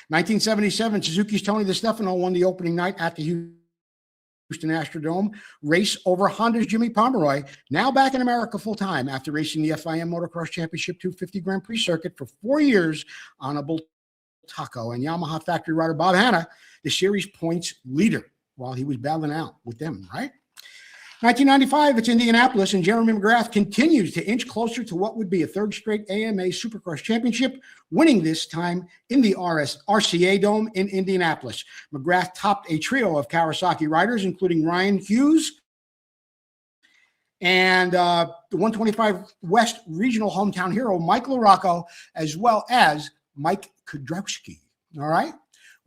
1977, Suzuki's Tony DeStefano won the opening night at the Houston Astrodome race over Honda's Jimmy Pomeroy, now back in America full-time after racing the FIM Motocross Championship 250 Grand Prix circuit for 4 years on a Bull Taco. And Yamaha factory rider Bob Hanna, the series points leader, while he was battling out with them, right? 1995, it's Indianapolis, and Jeremy McGrath continues to inch closer to what would be a third straight AMA Supercross Championship, winning this time in the RCA Dome in Indianapolis. McGrath topped a trio of Kawasaki riders, including Ryan Hughes and the 125 West Regional hometown hero, Mike LaRocco, as well as Mike Kudrowski, all right?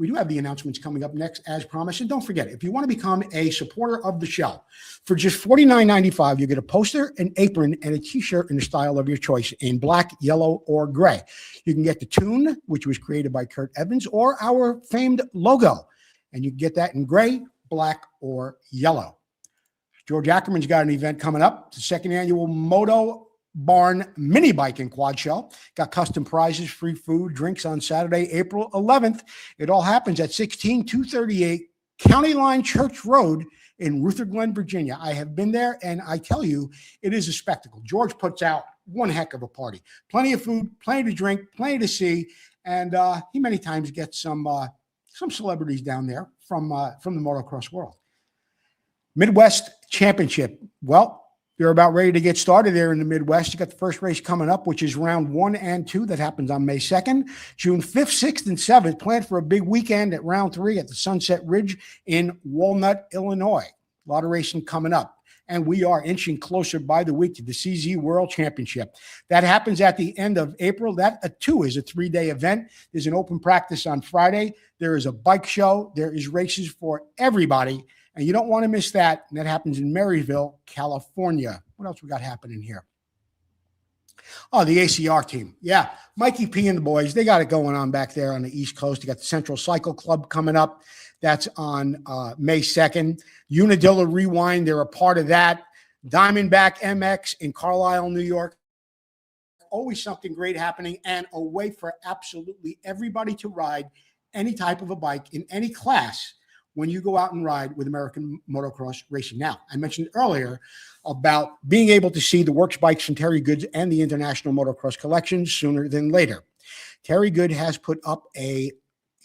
We do have the announcements coming up next, as promised. And don't forget, if you want to become a supporter of the show, for just $49.95, you get a poster, an apron, and a T-shirt in the style of your choice in black, yellow, or gray. You can get the tune, which was created by Kurt Evans, or our famed logo. And you can get that in gray, black, or yellow. George Ackerman's got an event coming up. It's the second annual Moto Barn mini bike and quad show. Got custom prizes, free food, drinks on Saturday, April 11th. It all happens at 16238 County Line Church Road in Ruther Glen, Virginia. I have been there, and I tell you, it is a spectacle. George puts out one heck of a party. Plenty of food, plenty to drink, plenty to see, and he many times gets some celebrities down there from the motocross world. Midwest Championship. Well, they're about ready to get started there in the Midwest. You got the first race coming up, which is round 1 and 2. That happens on May 2nd. June 5th, 6th, and 7th. Planned for a big weekend at round 3 at the Sunset Ridge in Walnut, Illinois. A lot of racing coming up. And we are inching closer by the week to the CZ World Championship. That happens at the end of April. That, too, is a 3-day event. There's an open practice on Friday. There is a bike show. There is races for everybody. And you don't want to miss that. And that happens in Marysville, California. What else we got happening here? Oh, the ACR team. Yeah, Mikey P and the boys, they got it going on back there on the East Coast. You got the Central Cycle Club coming up. That's on May 2nd. Unadilla Rewind, they're a part of that. Diamondback MX in Carlisle, New York. Always something great happening, and a way for absolutely everybody to ride any type of a bike in any class when you go out and ride with American Motocross Racing. Now, I mentioned earlier about being able to see the works bikes from Terry Goods and the International Motocross Collection sooner than later. Terry Good has put up a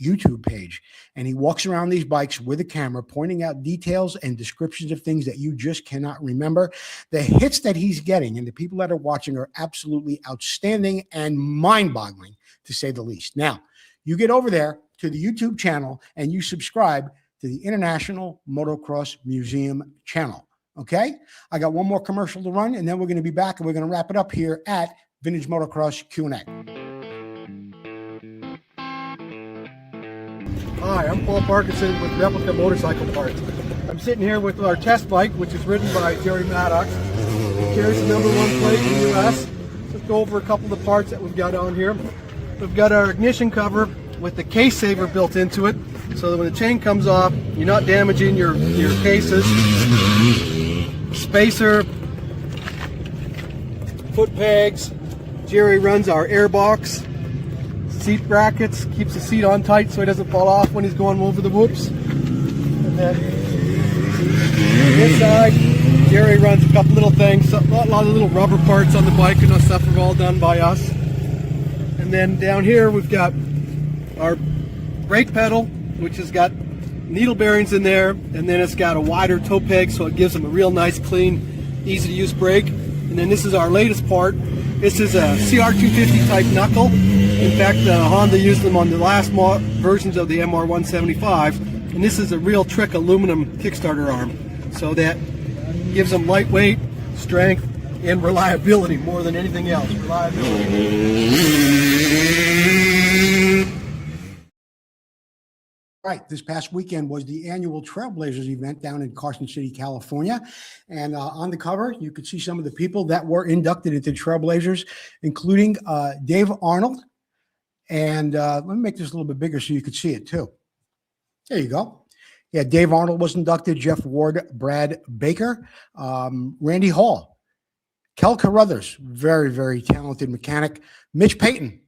YouTube page, and he walks around these bikes with a camera, pointing out details and descriptions of things that you just cannot remember. The hits that he's getting and the people that are watching are absolutely outstanding and mind-boggling, to say the least. Now, you get over there to the YouTube channel and you subscribe to the International Motocross Museum channel. Okay? I got one more commercial to run, and then we're going to be back and we're going to wrap it up here at Vintage Motocross Q&A. Hi, I'm Paul Parkinson with Replica Motorcycle Parts. I'm sitting here with our test bike, which is ridden by Jerry Maddox. It carries the #1 plate in the US. Let's go over a couple of the parts that we've got on here. We've got our ignition cover with the case saver built into it, so that when the chain comes off, you're not damaging your cases. Spacer, foot pegs. Jerry runs our air box. Seat brackets, keeps the seat on tight so he doesn't fall off when he's going over the whoops. And then on this side, Jerry runs a couple little things, a lot of little rubber parts on the bike, and that stuff are all done by us. And then down here we've got our brake pedal, which has got needle bearings in there, and then it's got a wider toe peg so it gives them a real nice, clean, easy to use brake. And then this is our latest part. This is a CR250 type knuckle. In fact, Honda used them on the last versions of the MR175, and this is a real trick aluminum Kickstarter arm. So that gives them lightweight, strength, and reliability more than anything else. Reliability. Right. This past weekend was the annual Trailblazers event down in Carson City, California. And on the cover, you could see some of the people that were inducted into Trailblazers, including Dave Arnold. And let me make this a little bit bigger so you could see it too. There you go. Yeah, Dave Arnold was inducted, Jeff Ward, Brad Baker, Randy Hall, Kel Carruthers, very, very talented mechanic, Mitch Payton,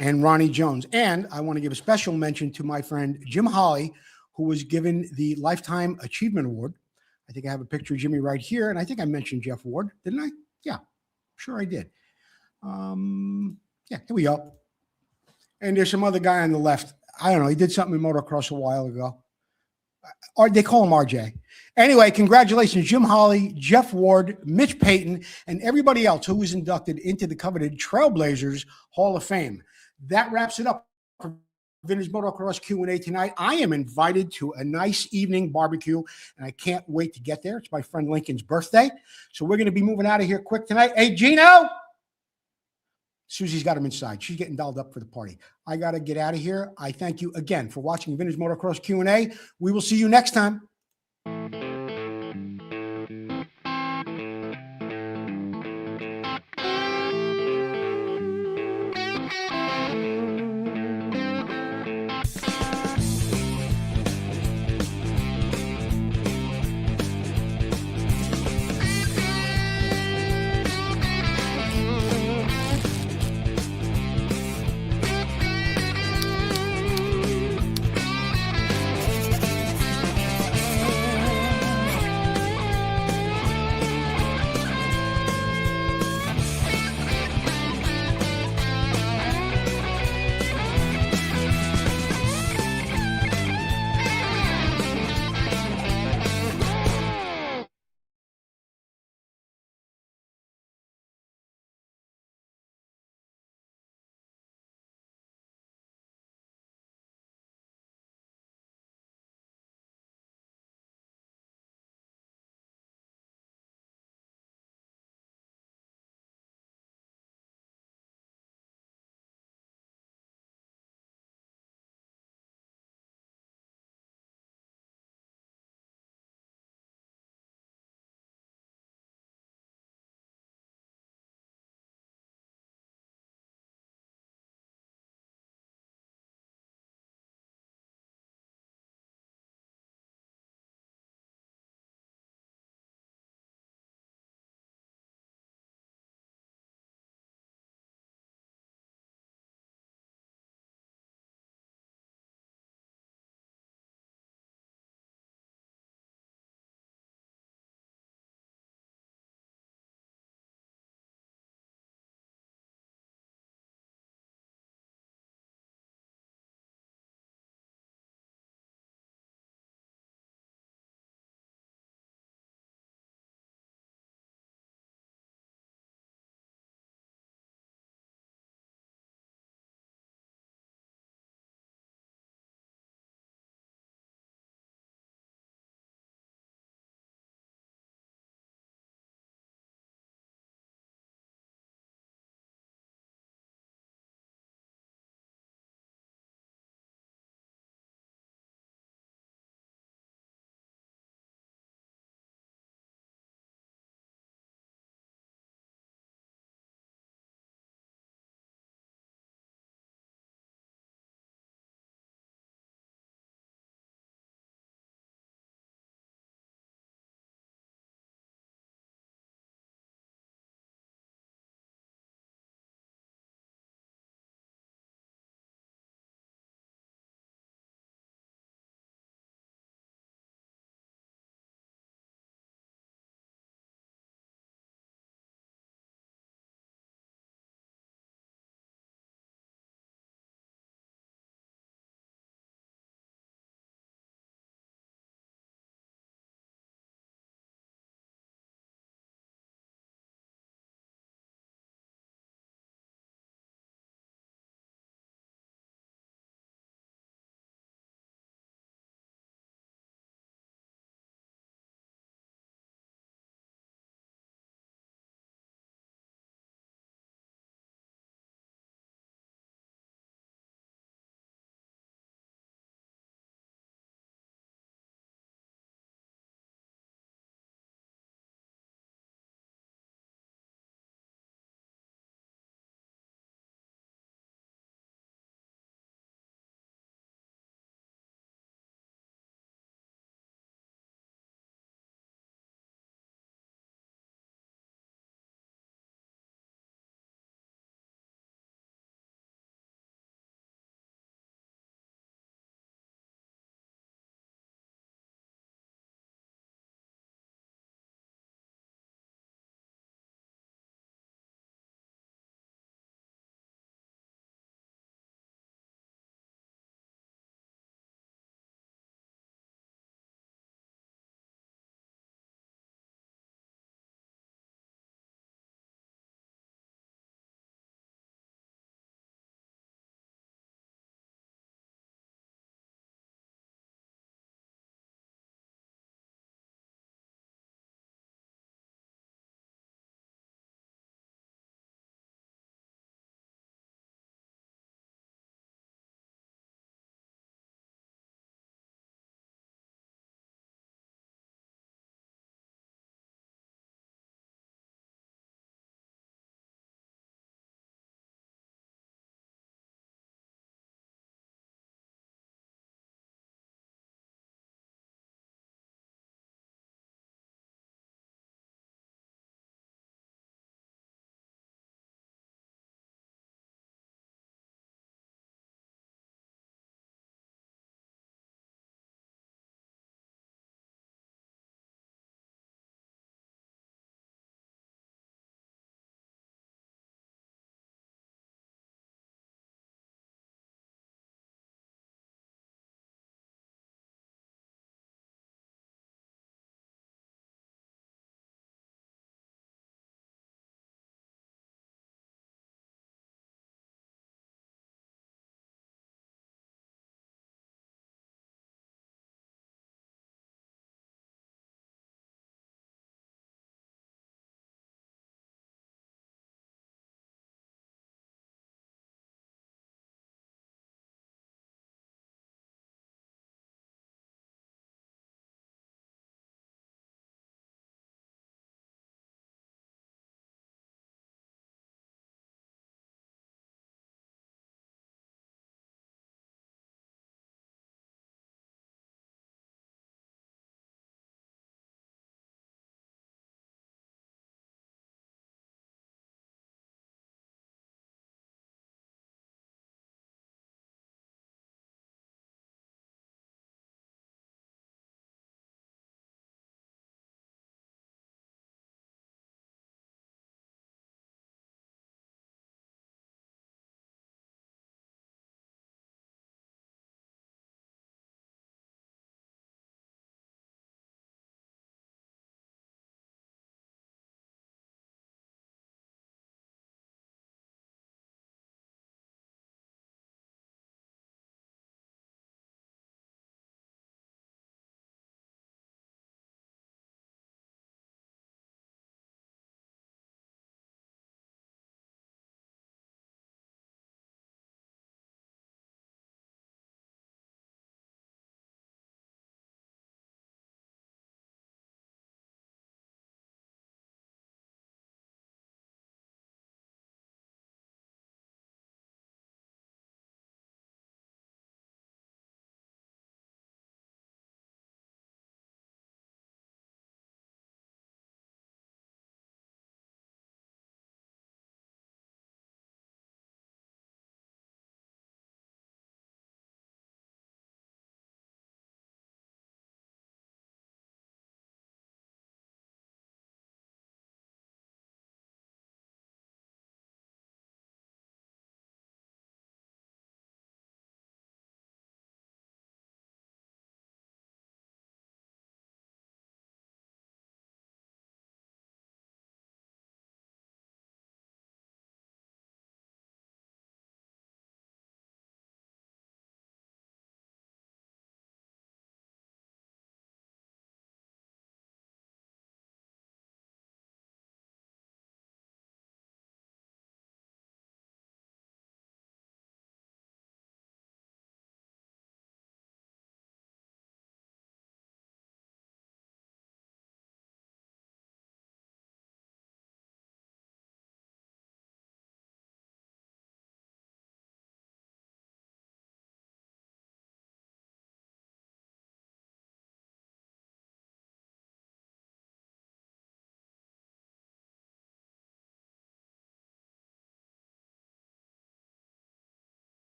and Ronnie Jones. And I want to give a special mention to my friend Jim Holly, who was given the Lifetime Achievement Award. I think I have a picture of Jimmy right here, and I think I mentioned Jeff Ward, didn't I? Yeah, sure I did. Yeah, here we go. And there's some other guy on the left. I don't know. He did something in motocross a while ago. Or they call him RJ. Anyway, congratulations, Jim Holly, Jeff Ward, Mitch Payton, and everybody else who was inducted into the coveted Trailblazers Hall of Fame. That wraps it up for Vintage Motocross Q&A tonight. I am invited to a nice evening barbecue, and I can't wait to get there. It's my friend Lincoln's birthday. So we're going to be moving out of here quick tonight. Hey, Gino! Susie's got him inside. She's getting dolled up for the party. I got to get out of here. I thank you again for watching Vintage Motocross Q&A. We will see you next time.